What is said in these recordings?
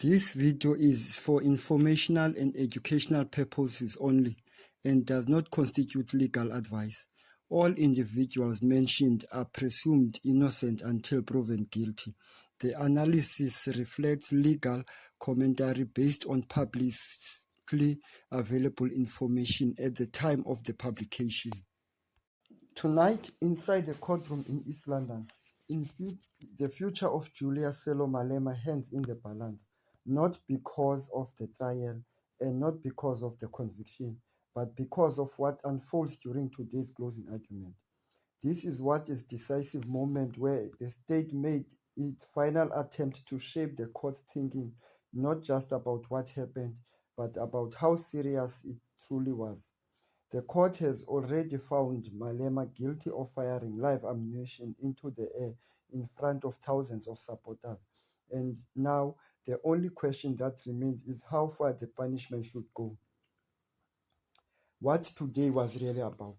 This video is for informational and educational purposes only and does not constitute legal advice. All individuals mentioned are presumed innocent until proven guilty. The analysis reflects legal commentary based on publicly available information at the time of the publication. Tonight, inside the courtroom in East London, the future of Julius Sello Malema hangs in the balance, not because of the trial and not because of the conviction, but because of what unfolds during today's closing argument. This is what is decisive moment where the state made its final attempt to shape the court's thinking, not just about what happened, but about how serious it truly was. The court has already found Malema guilty of firing live ammunition into the air in front of thousands of supporters. And now the only question that remains is how far the punishment should go. What today was really about.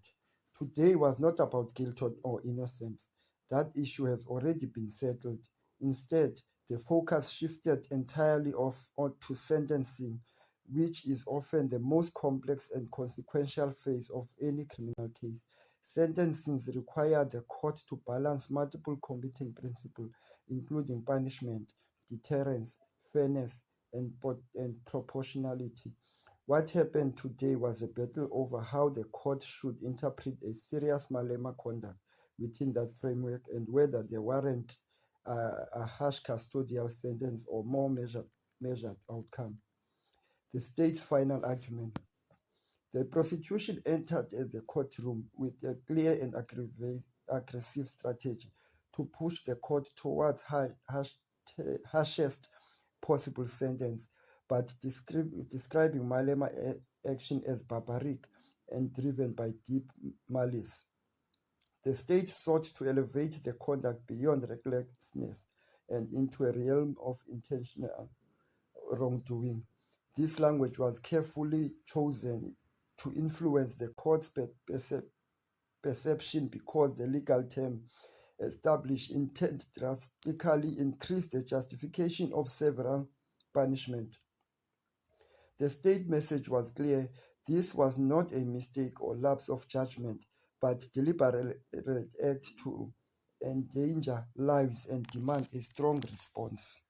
Today was not about guilt or innocence. That issue has already been settled. Instead, the focus shifted entirely onto sentencing, which is often the most complex and consequential phase of any criminal case. Sentencing require the court to balance multiple competing principles, including punishment, deterrence, fairness, and proportionality. What happened today was a battle over how the court should interpret a serious Malema conduct within that framework and whether they warrant a harsh custodial sentence or more measured outcome. The state's final argument. The prosecution entered the courtroom with a clear and aggressive strategy to push the court towards harshest possible sentence, but describing Malema action as barbaric and driven by deep malice. The state sought to elevate the conduct beyond recklessness and into a realm of intentional wrongdoing. This language was carefully chosen to influence the court's perception because the legal term established intent drastically increased the justification of several punishment. The state message was clear. This was not a mistake or lapse of judgment, but deliberate act to endanger lives and demand a strong response.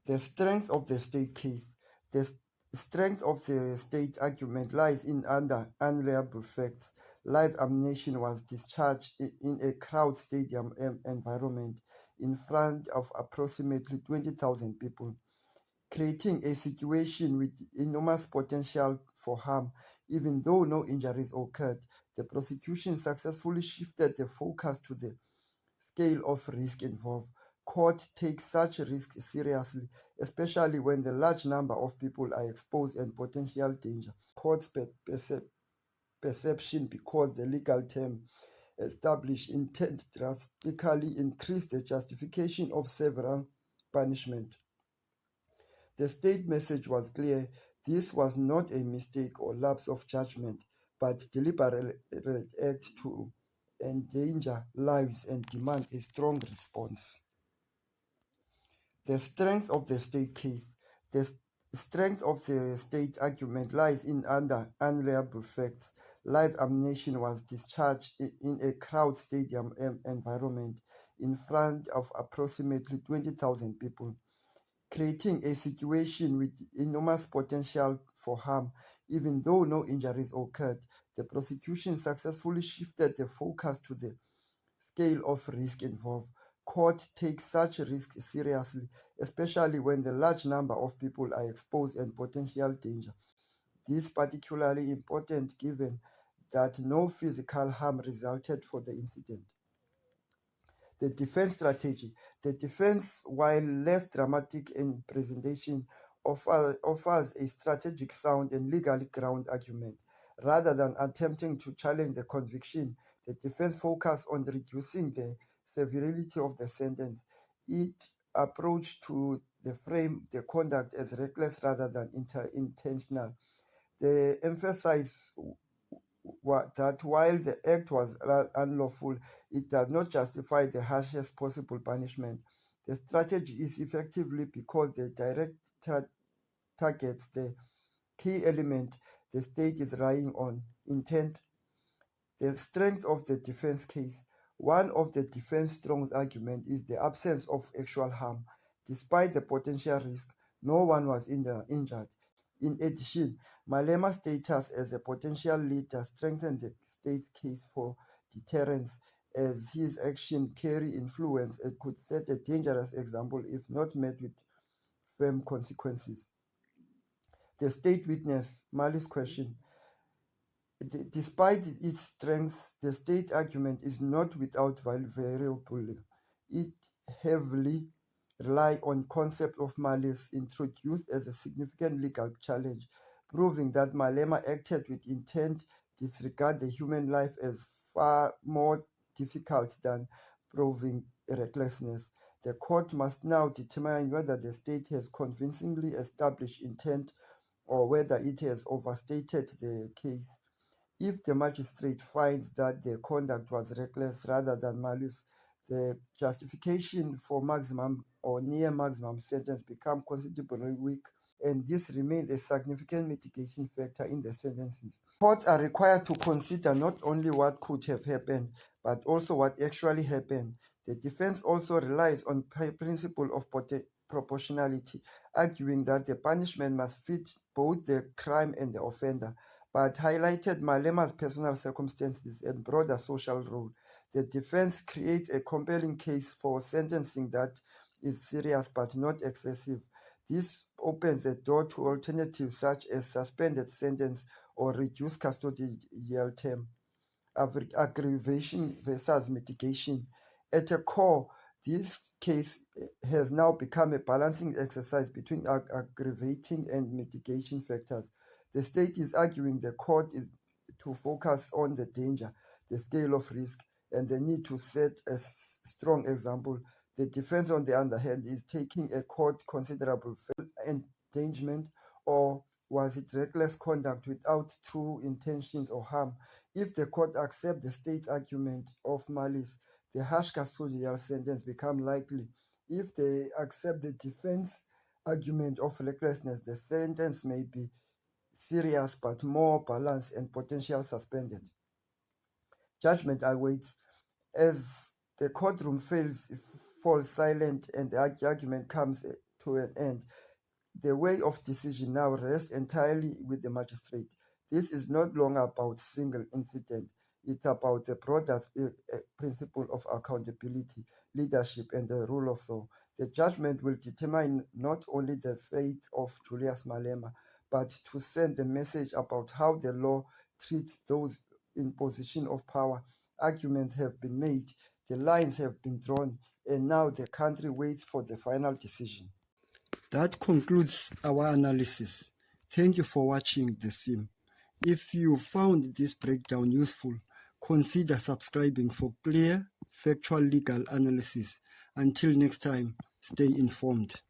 The strength of the state case. The strength of the state argument lies in undeniable facts. Live ammunition was discharged in a crowd stadium environment in front of approximately 20,000 people, creating a situation with enormous potential for harm. Even though no injuries occurred, the prosecution successfully shifted the focus to the scale of risk involved. Court takes such risk seriously, especially when the large number of people are exposed and potential danger. Court's perception because the legal term established intent drastically increased the justification of several punishment. The state message was clear. This was not a mistake or lapse of judgment, but deliberate act to endanger lives and demand a strong response. The strength of the state case. The strength of the state argument lies in undeniable facts. Live ammunition was discharged in a crowd stadium environment in front of approximately 20,000 people, creating a situation with enormous potential for harm. Even though no injuries occurred, the prosecution successfully shifted the focus to the scale of risk involved. Court takes such risk seriously, especially when the large number of people are exposed and potential danger. This is particularly important given that no physical harm resulted for the incident. The defense strategy. The defense, while less dramatic in presentation, offers a strategic, sound, and legally ground argument. Rather than attempting to challenge the conviction, the defense focused on reducing the severity of the sentence. It approach to frame the conduct as reckless rather than intentional. They emphasize that while the act was unlawful, it does not justify the harshest possible punishment. The strategy is effectively because the direct targets the key element the state is relying on: intent. The strength of the defense case. One of the defense's strongest arguments is the absence of actual harm. Despite the potential risk, no one was injured. In addition, Malema's status as a potential leader strengthened the state's case for deterrence, as his actions carry influence and could set a dangerous example if not met with firm consequences. The state witness, Mali's question. Despite its strength, the state argument is not without variability. It heavily relies on concept of malice introduced as a significant legal challenge, proving that Malema acted with intent disregard the human life as far more difficult than proving recklessness. The court must now determine whether the state has convincingly established intent or whether it has overstated the case. If the magistrate finds that the conduct was reckless rather than malice, the justification for maximum or near maximum sentence becomes considerably weak, and this remains a significant mitigation factor in the sentences. Courts are required to consider not only what could have happened, but also what actually happened. The defense also relies on principle of proportionality, arguing that the punishment must fit both the crime and the offender, but highlighted Malema's personal circumstances and broader social role. The defense creates a compelling case for sentencing that is serious but not excessive. This opens the door to alternatives such as suspended sentence or reduced custodial term. Aggravation versus mitigation. At a core, this case has now become a balancing exercise between aggravating and mitigation factors. The state is arguing the court is to focus on the danger, the scale of risk, and the need to set a strong example. The defense, on the other hand, is taking a court considerable endangerment, or was it reckless conduct without true intentions or harm? If the court accepts the state's argument of malice, the harsh custodial sentence becomes likely. If they accept the defense argument of recklessness, the sentence may be serious but more balanced and potential suspended. Judgment awaits. As the courtroom falls silent and the argument comes to an end, the way of decision now rests entirely with the magistrate. This is not longer about single incident. It's about the broader principle of accountability, leadership, and the rule of law. The judgment will determine not only the fate of Julius Malema, but to send a message about how the law treats those in position of power. Arguments have been made, the lines have been drawn, and now the country waits for the final decision. That concludes our analysis. Thank you for watching The Sim. If you found this breakdown useful, consider subscribing for clear, factual legal analysis. Until next time, stay informed.